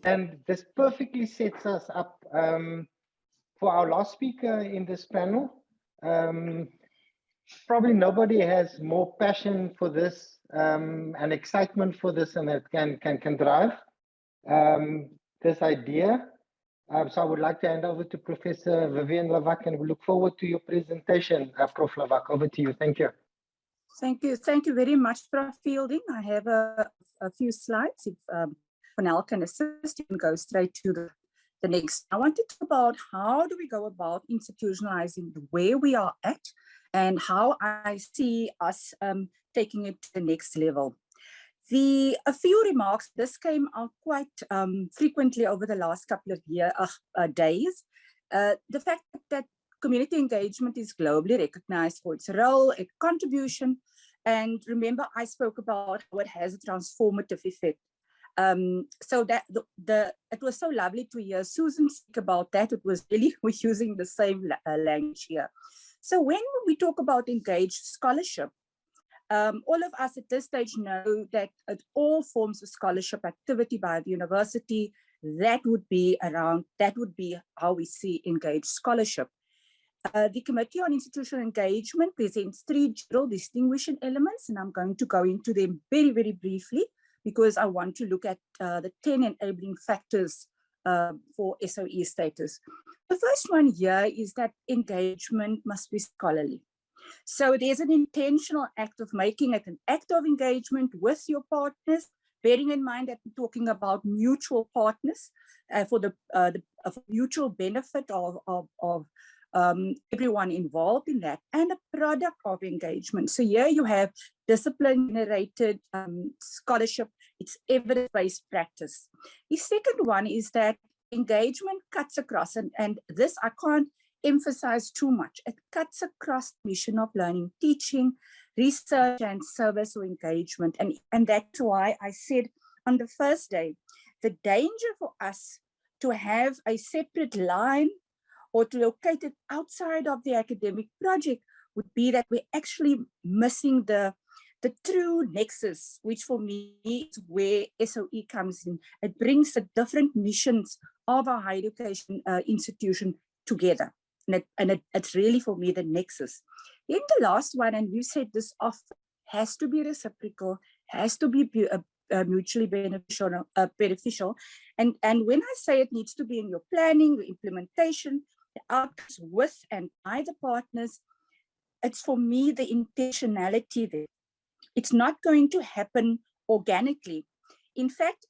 And this perfectly sets us up for our last speaker in this panel. Probably nobody has more passion for this and excitement for this, and that can drive this idea. So I would like to hand over to Professor Vivienne Lawack, and we look forward to your presentation, Prof. Lawack. Over to you. Thank you. Thank you very much, Prof. Fielding. I have a few slides. If Cornell can assist, you can go straight to the next. I want to talk about how do we go about institutionalizing where we are at and how I see us taking it to the next level. A few remarks, this came out quite frequently over the last couple of days. The fact that community engagement is globally recognized for its role, its contribution, and remember I spoke about how it has a transformative effect. So that it was so lovely to hear Susan speak about that. It was really, we're using the same language here. So when we talk about engaged scholarship, all of us at this stage know that at all forms of scholarship activity by the university, that would be how we see engaged scholarship. The Committee on Institutional Engagement presents 3 general distinguishing elements, and I'm going to go into them very, very briefly because I want to look at the 10 enabling factors for SOE status. The first one here is that engagement must be scholarly. So there's an intentional act of making it an act of engagement with your partners, bearing in mind that we're talking about mutual partners for the mutual benefit of everyone involved in that, and a product of engagement. So here you have discipline-generated scholarship, it's evidence-based practice. The second one is that engagement cuts across, and this I can't emphasize too much. It cuts across the mission of learning, teaching, research, and service or engagement. And that's why I said on the first day, the danger for us to have a separate line or to locate it outside of the academic project would be that we're actually missing the true nexus, which for me is where SOE comes in. It brings the different missions of our higher education institution together. And it's really, for me, the nexus. Then the last one, and you said this often, has to be reciprocal, has to be mutually beneficial. And when I say it needs to be in your planning, your implementation, the outcomes with and by the partners, it's for me the intentionality there. It's not going to happen organically. In fact,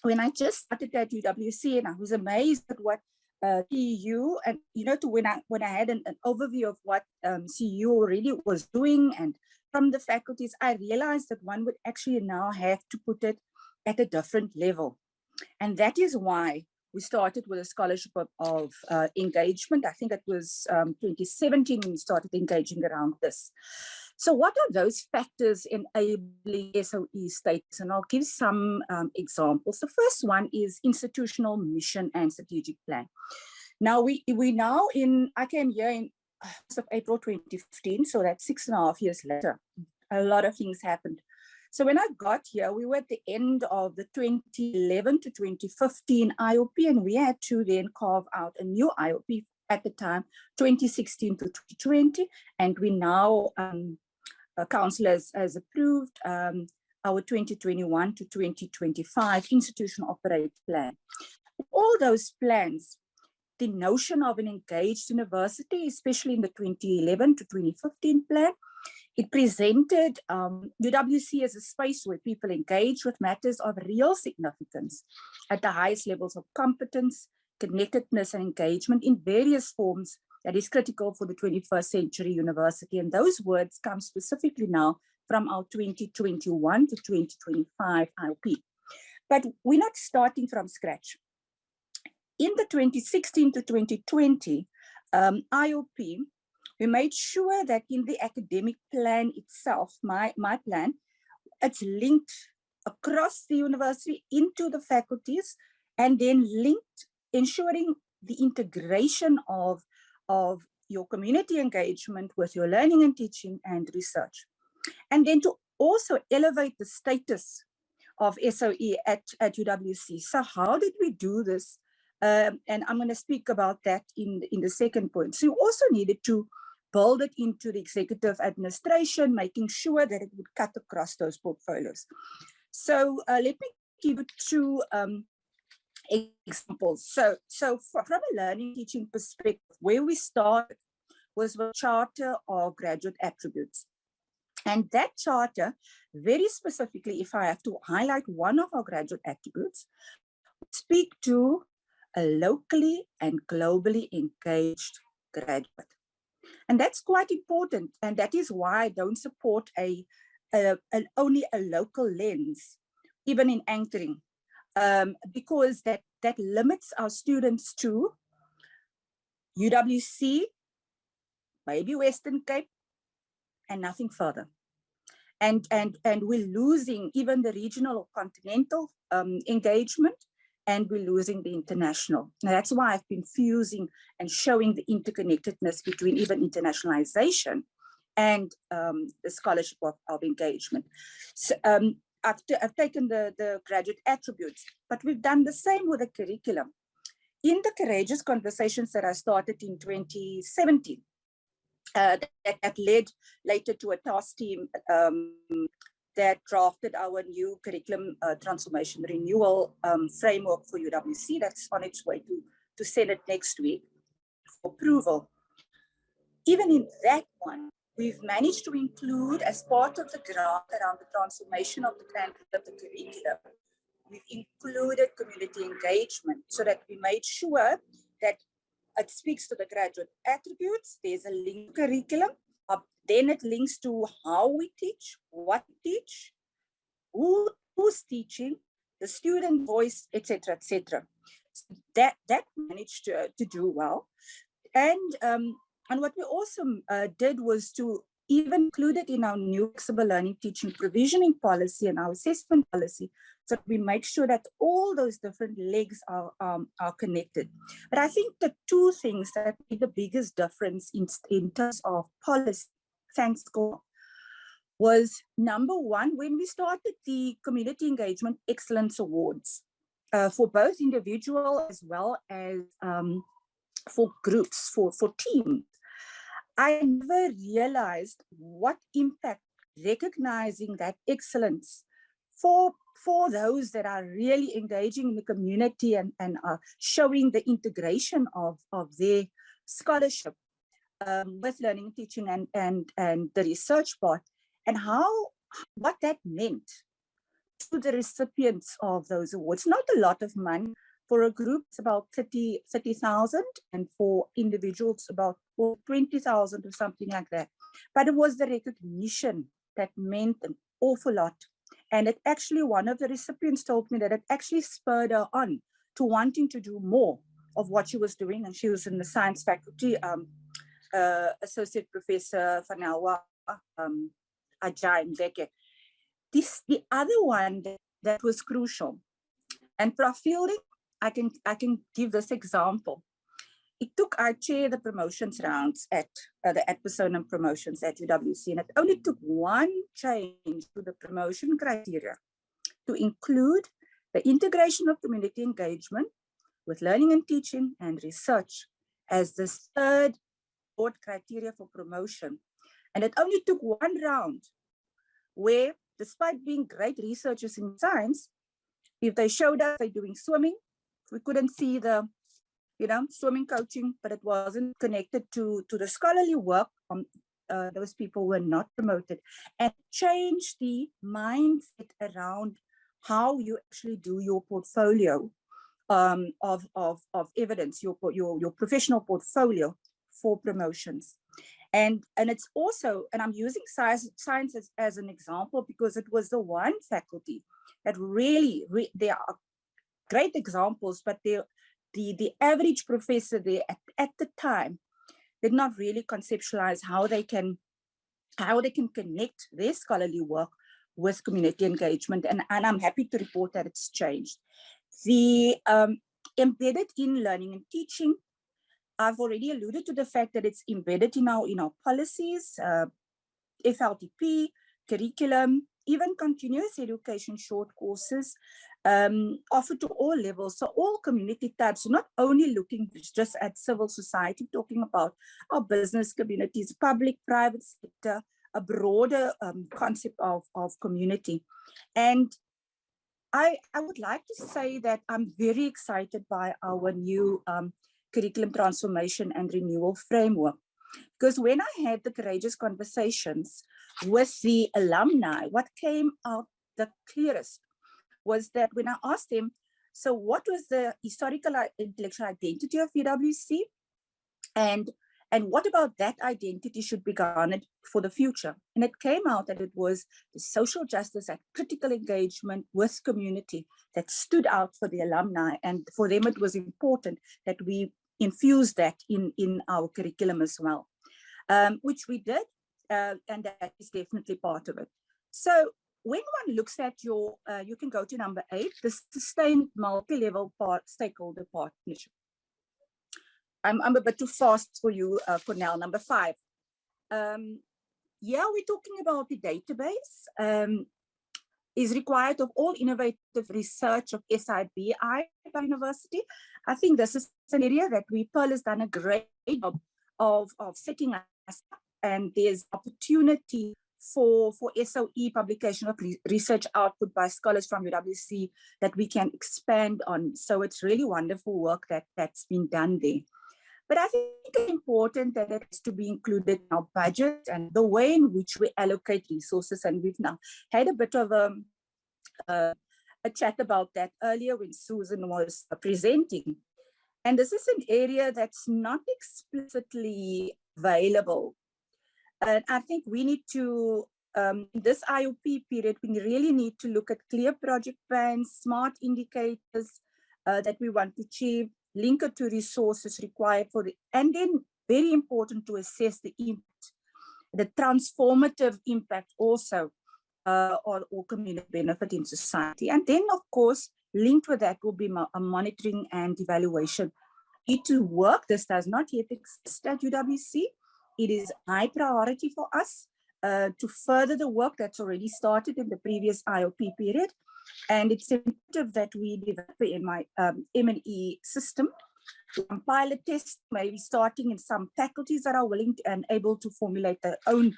when I just started at UWC, and I was amazed at what CEU, and when I had an overview of what CEU already was doing, and from the faculties, I realized that one would actually now have to put it at a different level. And that is why we started with a scholarship of engagement. I think it was 2017 when we started engaging around this. So what are those factors enabling SOE status? And I'll give some examples. The first one is institutional mission and strategic plan. Now, I came here in April 2015, so that's 6.5 years later. A lot of things happened. So when I got here, we were at the end of the 2011 to 2015 IOP, and we had to then carve out a new IOP at the time, 2016 to 2020, and we now Council has approved our 2021 to 2025 institutional operating plan. All those plans, the notion of an engaged university, especially in the 2011 to 2015 plan, it presented UWC as a space where people engage with matters of real significance at the highest levels of competence, connectedness, and engagement in various forms that is critical for the 21st century university. And those words come specifically now from our 2021 to 2025 IOP. But we're not starting from scratch. In the 2016 to 2020 IOP, we made sure that in the academic plan itself, my plan, it's linked across the university into the faculties, and then linked, ensuring the integration of your community engagement with your learning and teaching and research. And then to also elevate the status SOE at UWC. So how did we do this? And I'm going to speak about that in the second point. So you also needed to build it into the executive administration, making sure that it would cut across those portfolios. So let me give you two examples. So from a learning teaching perspective, where we started was with Charter of Graduate Attributes. And that charter, very specifically, if I have to highlight one of our graduate attributes, speak to a locally and globally engaged graduate. And that's quite important. And that is why I don't support only a local lens, even in anchoring, because that limits our students to UWC, maybe Western Cape, and nothing further. And we're losing even the regional or continental engagement, and we're losing the international. Now, that's why I've been fusing and showing the interconnectedness between even internationalization and the scholarship of engagement. So, I've taken the graduate attributes, but we've done the same with the curriculum. In the Courageous Conversations that I started in 2017, that led later to a task team that drafted our new curriculum transformation renewal framework for UWC. That's on its way to Senate next week for approval. Even in that one, we've managed to include, as part of the grant around the transformation of the curriculum, we've included community engagement so that we made sure that it speaks to the graduate attributes. There's a link to curriculum. Then it links to how we teach, what we teach, who's teaching, the student voice, etc., etc. So that managed to do well. And what we also did was to even include it in our new flexible learning teaching provisioning policy and our assessment policy, so we make sure that all those different legs are connected. But I think the two things that made the biggest difference in terms of policy, thanks God, was number one, when we started the Community Engagement Excellence Awards for both individual as well as for groups, for teams. I never realized what impact recognizing that excellence for those that are really engaging in the community and are showing the integration of their scholarship with learning and teaching and the research part, and what that meant to the recipients of those awards. Not a lot of money. For a group, it's about 30,000, and for individuals, about 20,000 or something like that. But it was the recognition that meant an awful lot. And it actually, one of the recipients told me that it actually spurred her on to wanting to do more of what she was doing. And she was in the science faculty, Associate Professor van Lawack, Ajay Mbeke. The other one that was crucial, and Prof Fielding, I can give this example. I chair the promotions rounds at the ad personam promotions at UWC, and it only took one change to the promotion criteria to include the integration of community engagement with learning and teaching and research as the third board criteria for promotion. And it only took one round where, despite being great researchers in science, if they showed us they're doing swimming, we couldn't see the swimming coaching, but it wasn't connected to the scholarly work. Those people were not promoted, and change the mindset around how you actually do your portfolio of evidence, your professional portfolio for promotions. And it's also, and I'm using science as an example because it was the one faculty that really, there are great examples, but the average professor there at the time did not really conceptualize how they can connect their scholarly work with community engagement. And I'm happy to report that it's changed. The embedded in learning and teaching, I've already alluded to the fact that it's embedded in our policies, FLTP, curriculum, even continuous education short courses offered to all levels. So all community types, not only looking just at civil society, talking about our business communities, public, private sector, a broader concept of community. And I would like to say that I'm very excited by our new curriculum transformation and renewal framework. Because when I had the courageous conversations with the alumni, what came out the clearest was that when I asked them, so what was the historical intellectual identity of UWC? And what about that identity should be garnered for the future? And it came out that it was the social justice and critical engagement with community that stood out for the alumni. And for them, it was important that we infuse that in our curriculum as well, which we did, and that is definitely part of it. So when one looks at your, you can go to number 8, the sustained multi-level stakeholder partnership. I'm a bit too fast for you, Cornell. Number 5. Yeah, we're talking about the database is required of all innovative research of SIBI by university. I think this is an area that Pearl has done a great job of setting us up, and there's opportunity for SOE publication of research output by scholars from UWC that we can expand on. So it's really wonderful work that's been done there. But I think it's important that it has to be included in our budget and the way in which we allocate resources. And we've now had a bit of a chat about that earlier when Susan was presenting. And this is an area that's not explicitly available. And I think we need to, in this IOP period, we really need to look at clear project plans, smart indicators that we want to achieve, link it to resources required for the, and then very important to assess the impact, the transformative impact also or community benefit in society. And then of course, linked with that will be a monitoring and evaluation. Need to work, this does not yet exist at UWC. It is a high priority for us to further the work that's already started in the previous IOP period. And it's imperative that we develop the M&E system, pilot test, maybe starting in some faculties that are willing to, and able to formulate their own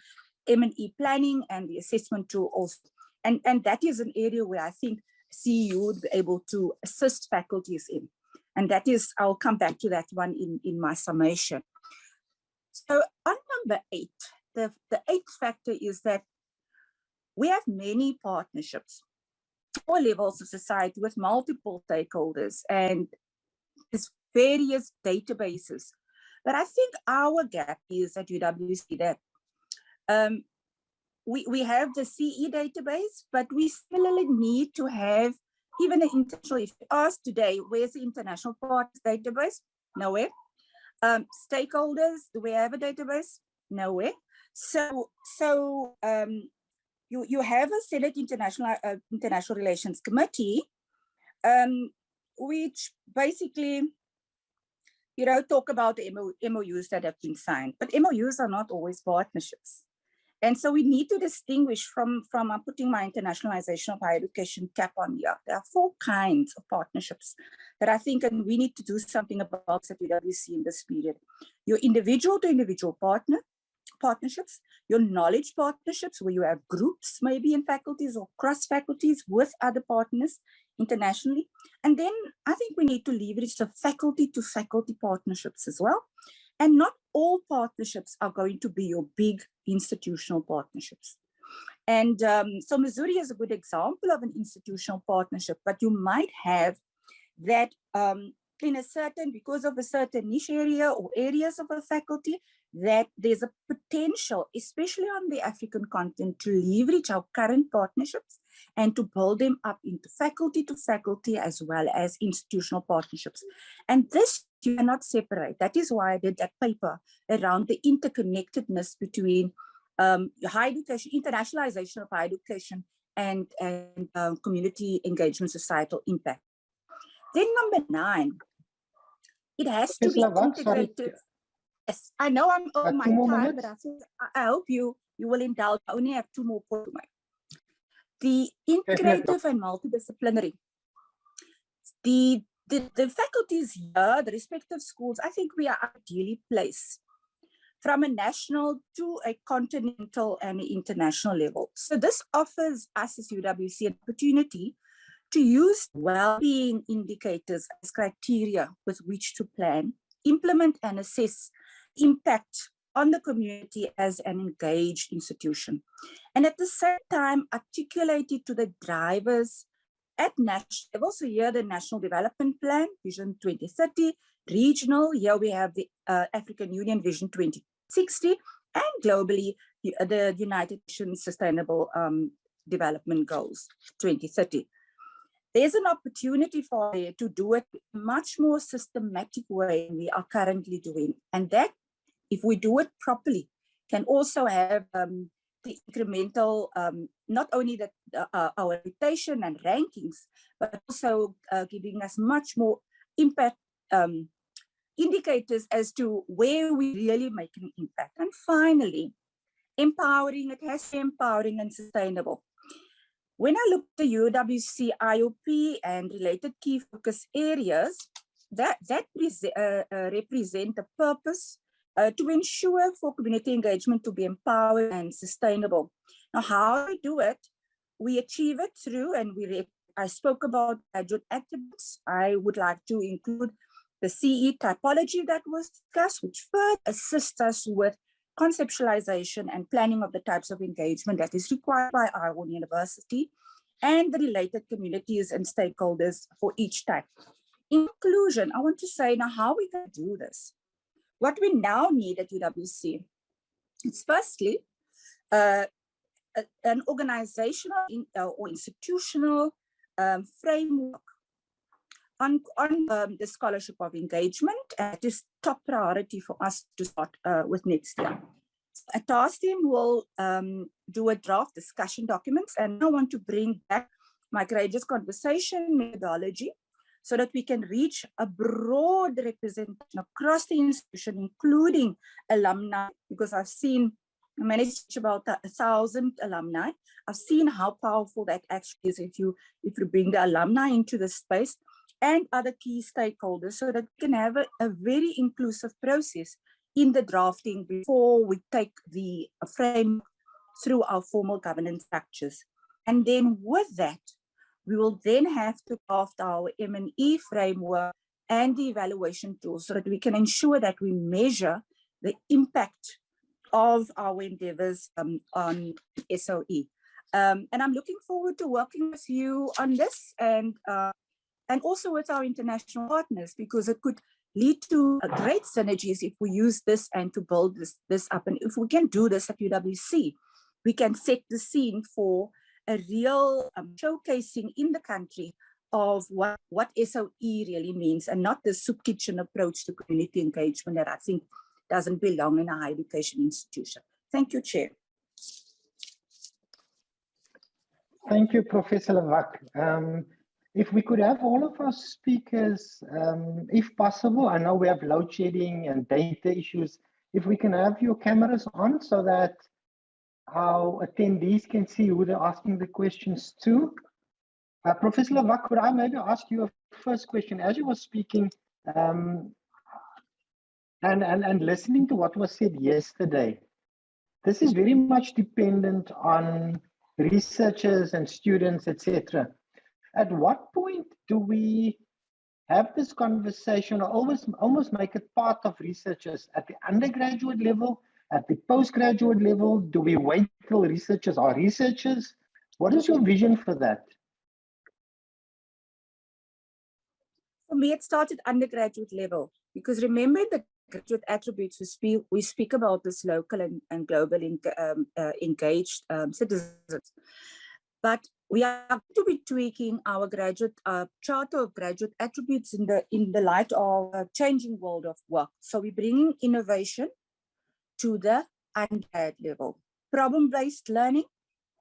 M&E planning and the assessment tool also. And that is an area where I think CEU would be able to assist faculties in. And that is, I'll come back to that one in my summation. So on number 8, the 8th factor is that we have many partnerships, all levels of society with multiple stakeholders and there's various databases. But I think our gap is at UWC that we have the CE database, but we similarly need to have even an international. If you ask today, where's the international partners database? Nowhere. Stakeholders, do we have a database? Nowhere. So you have a Senate International Relations Committee, which basically, talk about the MOUs that have been signed, but MOUs are not always partnerships. And so we need to distinguish from I'm putting my internationalization of higher education cap on here. There are 4 kinds of partnerships that I think, and we need to do something about at UWC in this period. Your individual to individual partnerships, your knowledge partnerships, where you have groups maybe in faculties or cross faculties with other partners internationally. And then I think we need to leverage the faculty to faculty partnerships as well. And not all partnerships are going to be your big institutional partnerships. And so Missouri is a good example of an institutional partnership, but you might have that in a certain, because of a certain niche area or areas of a faculty, that there's a potential, especially on the African continent, to leverage our current partnerships and to build them up into faculty to faculty as well as institutional partnerships. And this you cannot separate. That is why I did that paper around the interconnectedness between higher education, internationalization of higher education and community engagement, societal impact. Then number 9, it has to be integrated. Yes, I know I'm on my time, but I hope you will indulge. I only have 2 more points to make. The Definitely. integrative and multidisciplinary. The faculties here, the respective schools, I think we are ideally placed from a national to a continental and international level. So this offers us as UWC an opportunity to use well-being indicators as criteria with which to plan, implement and assess impact on the community as an engaged institution. And at the same time, articulate it to the drivers at national level. So here the National Development Plan, Vision 2030, regional, here we have the African Union Vision 2060, and globally, the United Nations Sustainable Development Goals 2030. There's an opportunity for you to do it in a much more systematic way than we are currently doing. And that, if we do it properly, can also have the incremental, not only our reputation and rankings, but also giving us much more impact indicators as to where we really make an impact. And finally, empowering, it has to be empowering and sustainable. When I look at the UWC IOP and related key focus areas, that represent the purpose to ensure for community engagement to be empowered and sustainable. Now, how we do it, we achieve it through, and I spoke about graduate attributes. I would like to include the CE typology that was discussed, which further assists us with conceptualization and planning of the types of engagement that is required by our own university and the related communities and stakeholders for each type. In conclusion, I want to say now how we can do this. What we now need at UWC is firstly an organizational or institutional framework on the scholarship of engagement, and it is top priority for us to start with next year. A task team will do a draft discussion documents, and I want to bring back my graduates conversation methodology so that we can reach a broad representation across the institution, including alumni, because I've seen, I managed to reach about 1,000 alumni. I've seen how powerful that actually is if you bring the alumni into the space and other key stakeholders, so that we can have a very inclusive process in the drafting before we take the frame through our formal governance structures. And then with that, we will then have to craft our M&E framework and the evaluation tools so that we can ensure that we measure the impact of our endeavors on SOE. And I'm looking forward to working with you on this and also with our international partners, because it could lead to great synergies if we use this and to build this up. And if we can do this at UWC, we can set the scene for a real showcasing in the country of what SOE really means, and not the soup kitchen approach to community engagement that I think doesn't belong in a higher education institution. Thank you, Chair. Thank you, Professor Lawack. If we could have all of our speakers, if possible, I know we have load shedding and data issues, if we can have your cameras on so that our attendees can see who they're asking the questions to. Professor Lawack, could I maybe ask you a first question? As you were speaking and listening to what was said yesterday, this is very much dependent on researchers and students, etc. At what point do we have this conversation, or almost make it part of researchers at the undergraduate level, at the postgraduate level? Do we wait till researchers are researchers? What is your vision for that? For me, it started undergraduate level, because remember the graduate attributes, we speak about this local and global engaged citizens. But we are going to be tweaking our graduate charter of graduate attributes in the light of a changing world of work. So we're bringing innovation to the undergrad level. Problem-based learning,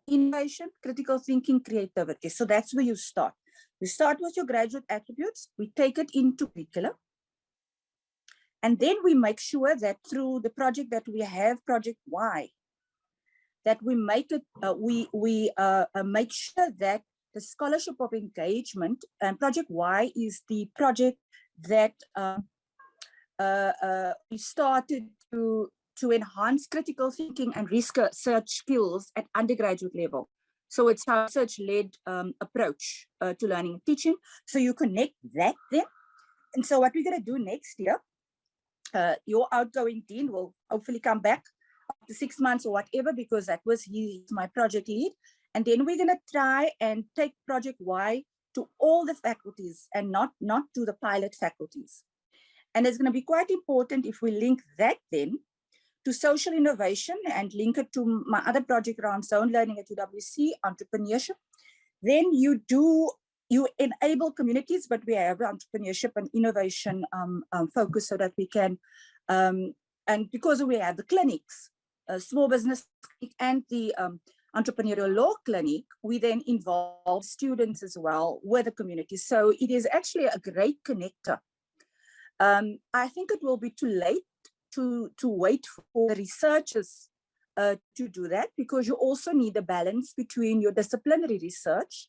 innovation, critical thinking, creativity. So that's where you start. You start with your graduate attributes, we take it into curriculum, and then we make sure that through the project that we have, Project Y, that we make it, make sure that the scholarship of engagement and Project Y is the project that we started to enhance critical thinking and research skills at undergraduate level. So it's our research-led approach to learning and teaching. So you connect that then. And so what we're going to do next year, your outgoing dean will hopefully come back after 6 months or whatever, because that was he's my project lead. And then we're going to try and take Project Y to all the faculties and not to the pilot faculties. And it's going to be quite important if we link that then to social innovation and link it to my other project around zone learning at UWC, entrepreneurship. Then you enable communities, but we have entrepreneurship and innovation focus so that we can, and because we have the clinics, small business clinic and the entrepreneurial law clinic, we then involve students as well with the community. So it is actually a great connector. I think it will be too late to wait for the researchers to do that, because you also need a balance between your disciplinary research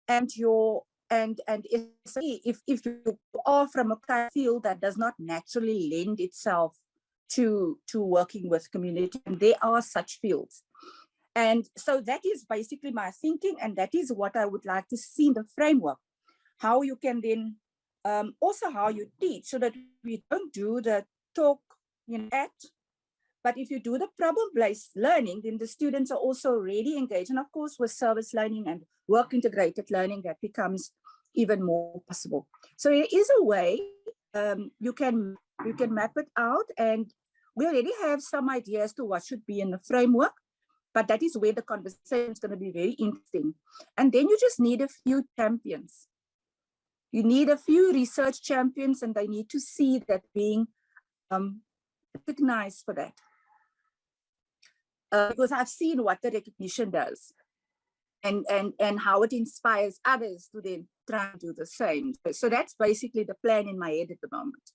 and your if you are from a field that does not naturally lend itself to working with community, and there are such fields. And so that is basically my thinking, and that is what I would like to see in the framework, how you can then also how you teach, so that we don't do the talk but if you do the problem-based learning, then the students are also already engaged. And of course, with service learning and work-integrated learning, that becomes even more possible. So there is a way you can map it out, and we already have some ideas as to what should be in the framework, but that is where the conversation is going to be very interesting. And then you just need a few champions. You need a few research champions, and they need to see that being recognized for that. Because I've seen what the recognition does and how it inspires others to then try and do the same. So that's basically the plan in my head at the moment.